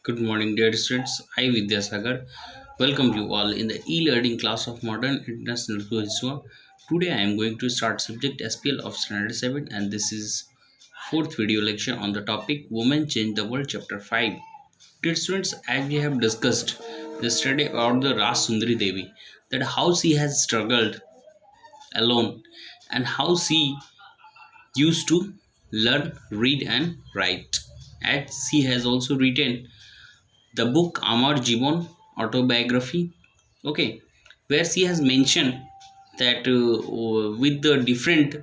Good morning, dear students. I Vidyasagar. Welcome you all in the e-learning class of Modern International Hiswa. Today I am going to start subject SPL of Standard 7 and this is fourth video lecture on the topic Women Change the World Chapter 5. Dear students, as we have discussed yesterday about the Ras Sundari Devi, that how she has struggled alone and how she used to learn, read and write. As she has also written the book Amar Jibon autobiography, okay, where she has mentioned that with the different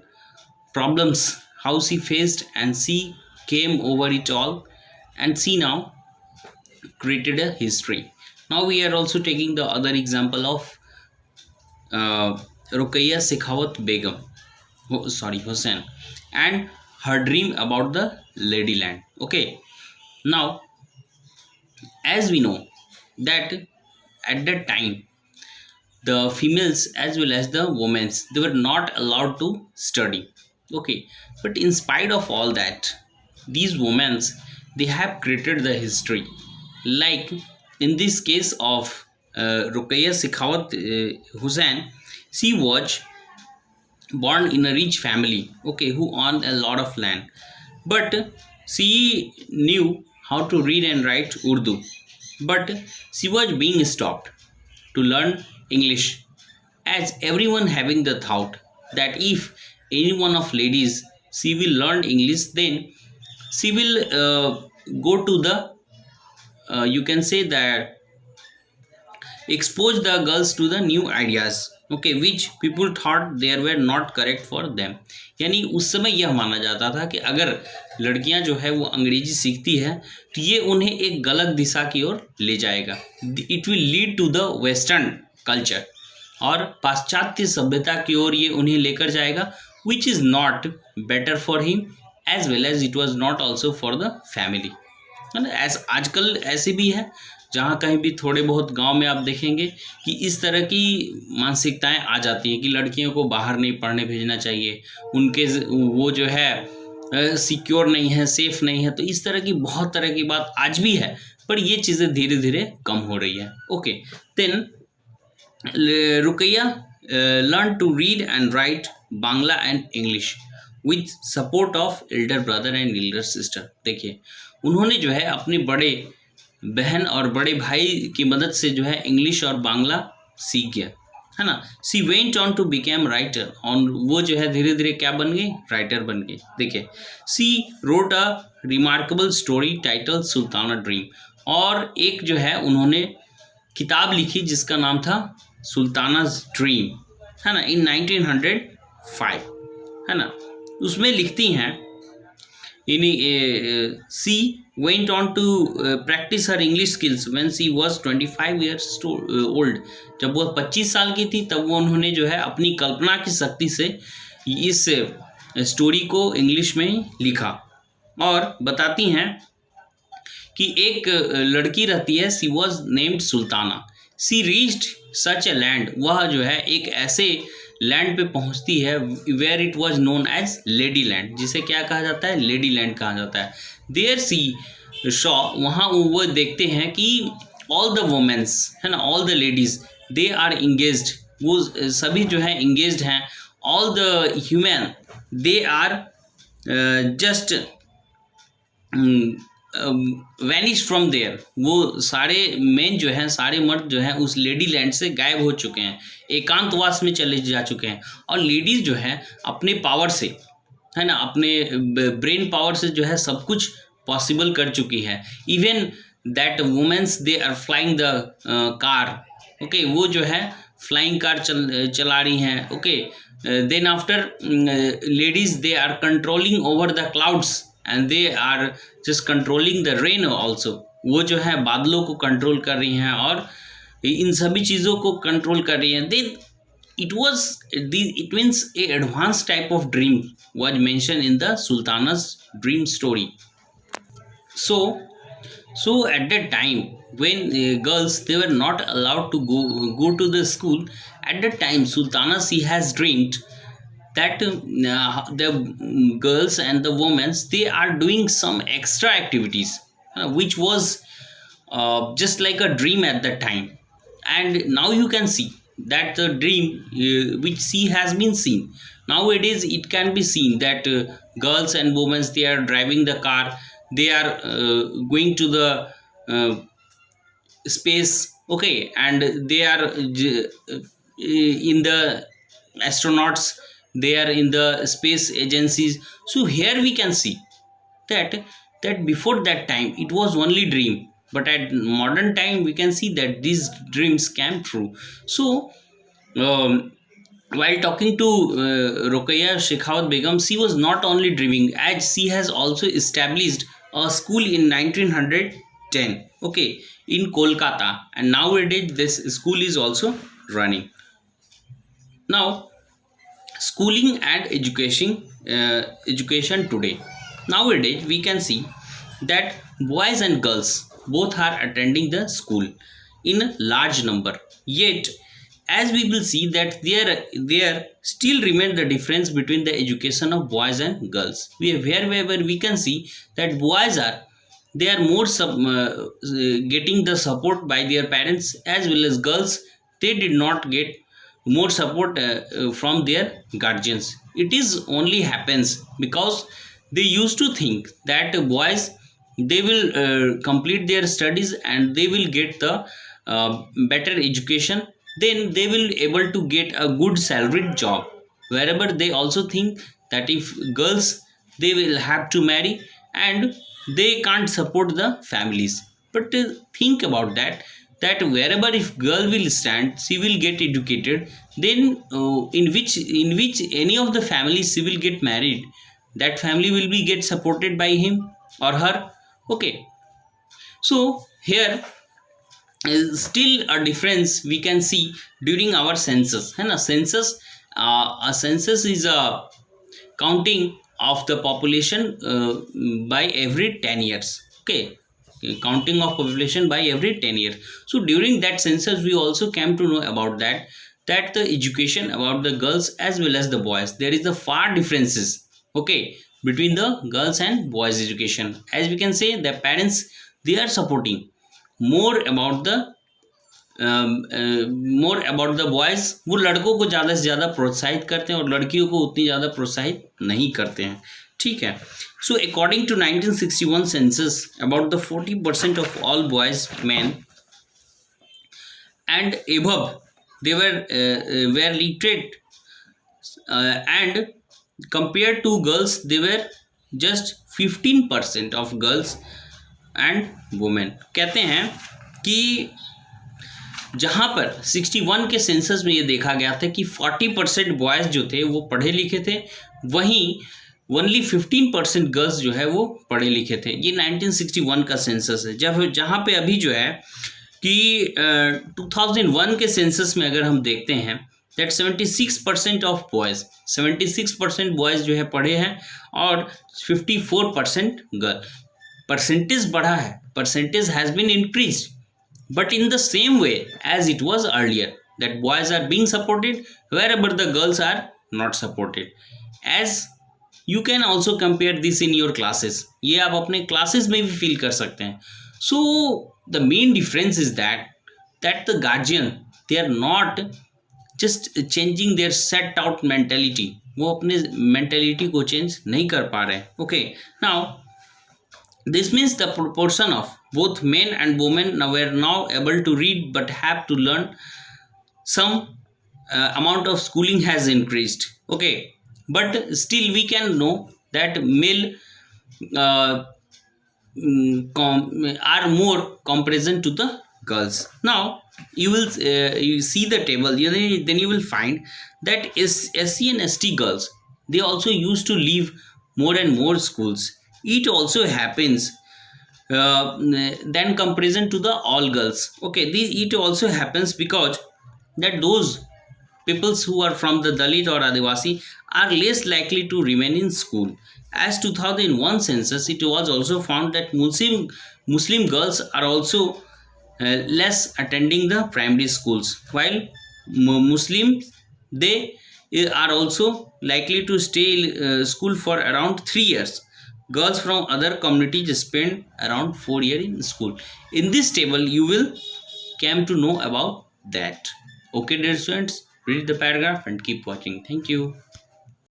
problems how she faced and she came over it all and she now created a history. Now we are also taking the other example of Ruqayya Sekhawat Begum, Hussain, and her dream about the Ladyland. Okay, now as we know that at that time the females as well as the women, they were not allowed to study. Okay, but in spite of all that, these women, they have created the history. Like in this case of Ruqayya Sekhawat Hussain, she was born in a rich family, okay, who owned a lot of land, but she knew how to read and write Urdu, but she was being stopped to learn English, as everyone having the thought that if any one of ladies she will learn English, then she will go to the you can say that expose the girls to the new ideas, okay, which people thought they were not correct for them. यानी उस समय यह माना जाता था कि अगर लड़कियां जो है वो अंग्रेजी सीखती है तो ये उन्हें एक गलत दिशा की ओर ले जाएगा, it will lead to the western culture, और पाश्चात्य सभ्यता की ओर ये उन्हें लेकर जाएगा, which is not better for him as well as it was not also for the family. है ना, ऐस आजकल ऐसे भी है, जहाँ कहीं भी थोड़े बहुत गांव में आप देखेंगे कि इस तरह की मानसिकताएं आ जाती हैं कि लड़कियों को बाहर नहीं पढ़ने भेजना चाहिए, उनके वो जो है सिक्योर नहीं है, सेफ नहीं है, तो इस तरह की बहुत तरह की बात आज भी है, पर ये चीज़ें धीरे धीरे कम हो रही है। Okay, then Rukaiya learn to read and write Bangla and English with support of elder brother and elder sister. देखिए, उन्होंने जो है अपने बड़े बहन और बड़े भाई की मदद से जो है इंग्लिश और बांग्ला सीख गया, है ना। She went on to become writer, on वो जो है धीरे धीरे क्या बन गई, राइटर बन गई। देखिए, she wrote a remarkable story title Sultana dream, और एक जो है उन्होंने किताब लिखी जिसका नाम था सुल्तानाज ड्रीम, है ना, इन 1905, है ना। उसमें लिखती हैं सी went on to practice her English skills when she was 25 years old। जब वह 25 साल की थी तब वो उन्होंने जो है अपनी कल्पना की शक्ति से इस स्टोरी को इंग्लिश में लिखा, और बताती हैं कि एक लड़की रहती है, she was named Sultana, she reached such a land, वह जो है एक ऐसे लैंड पे पहुंचती है where it was known as lady land, जिसे क्या कहा जाता है, लेडी लैंड कहा जाता है। देयर सी शॉ, वहाँ वो देखते हैं कि ऑल द वुमेन्स, है ना, all the ladies, they are engaged, वो सभी जो है इंगेज्ड हैं, all the human they are just vanish from there, वो सारे मेन जो हैं, सारे मर्द जो हैं उस लेडी लैंड से गायब हो चुके हैं, एकांतवास में चले जा चुके हैं, और लेडीज जो है अपने पावर से, है ना, अपने ब्रेन पावर से जो है सब कुछ पॉसिबल कर चुकी है। Even that womens they are flying the car, okay, वो जो है फ्लाइंग कार चला रही हैं। Okay, then after ladies they are controlling over the clouds and they are just controlling the rain also, वो जो है बादलों को कंट्रोल कर रही हैं और इन सभी चीज़ों को कंट्रोल कर रही हैं। Then it means a advanced type of dream was mentioned in the Sultana's dream story. So at that time when girls, they were not allowed to go to the school, at that time Sultana, she has dreamed that the girls and the women, they are doing some extra activities which was just like a dream at that time. And now you can see that the dream which she has been seen, nowadays it can be seen that girls and women, they are driving the car, they are going to the uh, space, okay, and they are in the astronauts, they are in the space agencies. So here we can see that before that time it was only dream, but at modern time we can see that these dreams came true. So um, while talking to Rokaya Shekhawat Begum, she was not only dreaming, as she has also established a school in 1910, okay, in Kolkata, and nowadays this school is also running. Now, schooling and education today. Nowadays we can see that boys and girls both are attending the school in a large number, yet as we will see that there still remain the difference between the education of boys and girls. Wherever we can see that boys are, they are more getting the support by their parents, as well as girls, they did not get more support from their guardians. It is only happens because they used to think that boys, they will complete their studies and they will get the better education, then they will able to get a good salaried job. Wherever they also think that if girls, they will have to marry and they can't support the families. But think about that, wherever if girl will stand, she will get educated, then in which any of the families she will get married, that family will be get supported by him or her, okay. So here is still a difference we can see during our census, है ना. Census, a census is a counting of the population by every 10 years, okay, counting of population by every 10 years. So during that census we also came to know about that the education about the girls as well as the boys, there is the far differences, okay, between the girls and boys education. As we can say, the parents, they are supporting more about the more about the boys, वो लड़कों को ज़्यादा से ज़्यादा प्रोत्साहित करते हैं और लड़कियों को उतनी ज़्यादा प्रोत्साहित नहीं करते हैं, ठीक है. So according to 1961 census, about the 40% of all boys man and above, they were literate, and compared to girls they were just 15% of girls and women. कहते हैं कि जहाँ पर 61 के सेंसस में ये देखा गया था कि 40% बॉयज़ जो थे वो पढ़े लिखे थे, वहीं ओनली 15% गर्ल्स जो है वो पढ़े लिखे थे. ये 1961 का सेंसस है. जहाँ पे अभी जो है कि 2001 के सेंसस में अगर हम देखते हैं दैट 76% ऑफ बॉयज़, 76% बॉयज़ जो है पढ़े हैं और 54% गर्ल. परसेंटेज बढ़ा है, percentage has been increased, but in the same way as it was earlier, that boys are being supported wherever the girls are not supported. As you can also compare this in your classes, ये आप अपने classes में भी feel कर सकते हैं. So the main difference is that the guardian, they are not just changing their set out mentality, वो अपने mentality को change नहीं कर पा रहे. Okay, now this means the proportion of both men and women now were now able to read but have to learn some amount of schooling has increased, okay, but still we can know that male are more comparison to the girls. Now you will you see the table, then you will find that SC and ST girls, they also used to leave more and more schools. It also happens than comparison to the all girls, okay. It also happens because that those peoples who are from the Dalit or Adivasi are less likely to remain in school. As 2001 census, it was also found that Muslim girls are also less attending the primary schools, while Muslim, they are also likely to stay school for around 3 years, Girls from other communities spend around 4 years in school. In this table, you will come to know about that. Okay, dear students, read the paragraph and keep watching. Thank you.